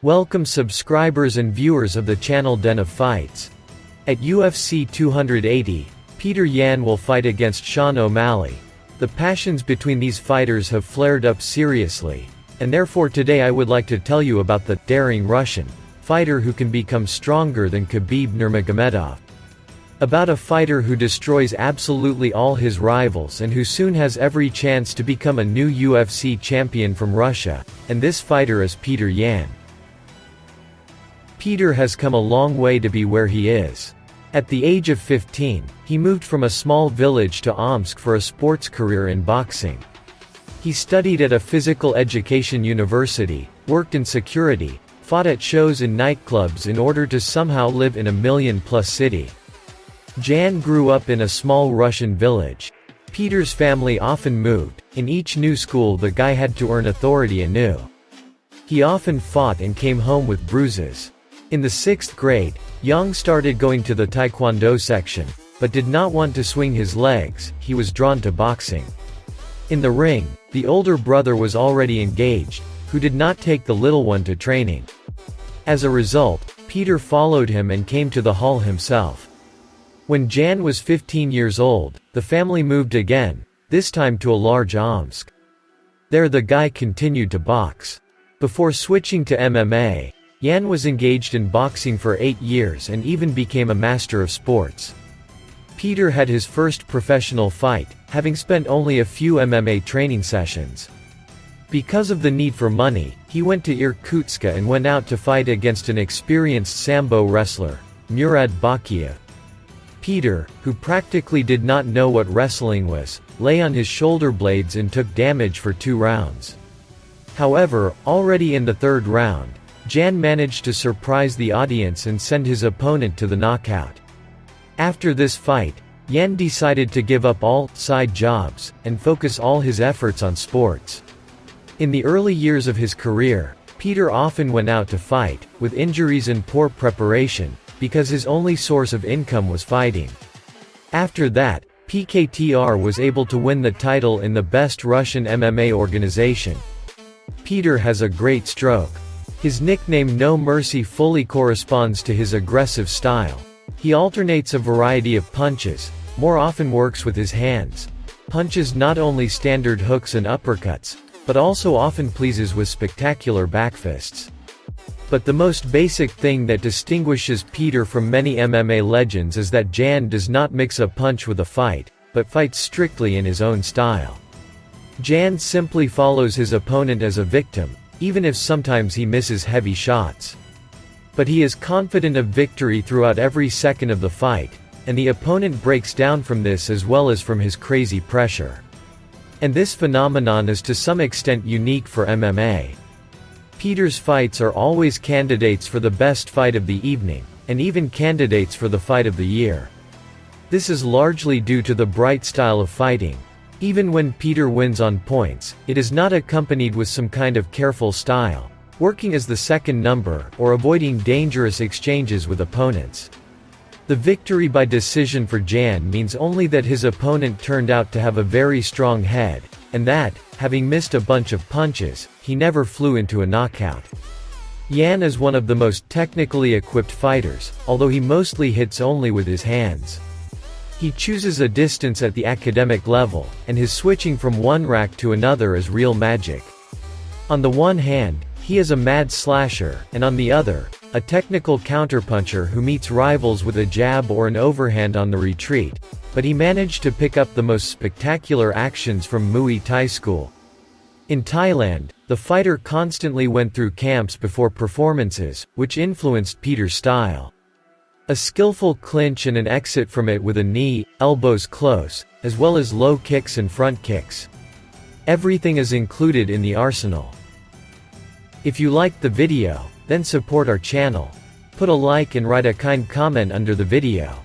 Welcome subscribers and viewers of the channel Den of Fights. At UFC 280, Petr Yan will fight against Sean O'Malley. The passions between these fighters have flared up seriously, and therefore today I would like to tell you about the daring Russian fighter who can become stronger than Khabib Nurmagomedov. About a fighter who destroys absolutely all his rivals and who soon has every chance to become a new UFC champion from Russia, and this fighter is Petr Yan. Petr has come a long way to be where he is. At the age of 15, he moved from a small village to Omsk for a sports career in boxing. He studied at a physical education university, worked in security, fought at shows in nightclubs in order to somehow live in a million-plus city. Jan grew up in a small Russian village. Petr's family often moved. In each new school the guy had to earn authority anew. He often fought and came home with bruises. In the 6th grade, Yang started going to the taekwondo section, but did not want to swing his legs. He was drawn to boxing. In the ring, the older brother was already engaged, who did not take the little one to training. As a result, Petr followed him and came to the hall himself. When Jan was 15 years old, the family moved again, this time to a large Omsk. There the guy continued to box. Before switching to MMA, Yan was engaged in boxing for 8 years and even became a master of sports. Petr had his first professional fight, having spent only a few MMA training sessions. Because of the need for money, he went to Irkutsk and went out to fight against an experienced Sambo wrestler, Murad Bakiev. Petr, who practically did not know what wrestling was, lay on his shoulder blades and took damage for 2 rounds. However, already in the 3rd round, Jan managed to surprise the audience and send his opponent to the knockout. After this fight, Yan decided to give up all side jobs and focus all his efforts on sports. In the early years of his career, Petr often went out to fight, with injuries and poor preparation, because his only source of income was fighting. After that, PKTR was able to win the title in the best Russian MMA organization. Petr has a great stroke. His nickname No Mercy fully corresponds to his aggressive style. He alternates a variety of punches, more often works with his hands. Punches not only standard hooks and uppercuts, but also often pleases with spectacular backfists. But the most basic thing that distinguishes Petr from many MMA legends is that Jan does not mix a punch with a fight, but fights strictly in his own style. Jan simply follows his opponent as a victim, even if sometimes he misses heavy shots. But he is confident of victory throughout every second of the fight, and the opponent breaks down from this as well as from his crazy pressure. And this phenomenon is to some extent unique for MMA. Petr's fights are always candidates for the best fight of the evening, and even candidates for the fight of the year. This is largely due to the bright style of fighting. Even when Petr wins on points, it is not accompanied with some kind of careful style, working as the second number, or avoiding dangerous exchanges with opponents. The victory by decision for Jan means only that his opponent turned out to have a very strong head, and that, having missed a bunch of punches, he never flew into a knockout. Yan is one of the most technically equipped fighters, although he mostly hits only with his hands. He chooses a distance at the academic level, and his switching from one rack to another is real magic. On the one hand, he is a mad slasher, and on the other, a technical counterpuncher who meets rivals with a jab or an overhand on the retreat, but he managed to pick up the most spectacular actions from Muay Thai school. In Thailand, the fighter constantly went through camps before performances, which influenced Petr's style. A skillful clinch and an exit from it with a knee, elbows close, as well as low kicks and front kicks. Everything is included in the arsenal. If you liked the video, then support our channel. Put a like and write a kind comment under the video.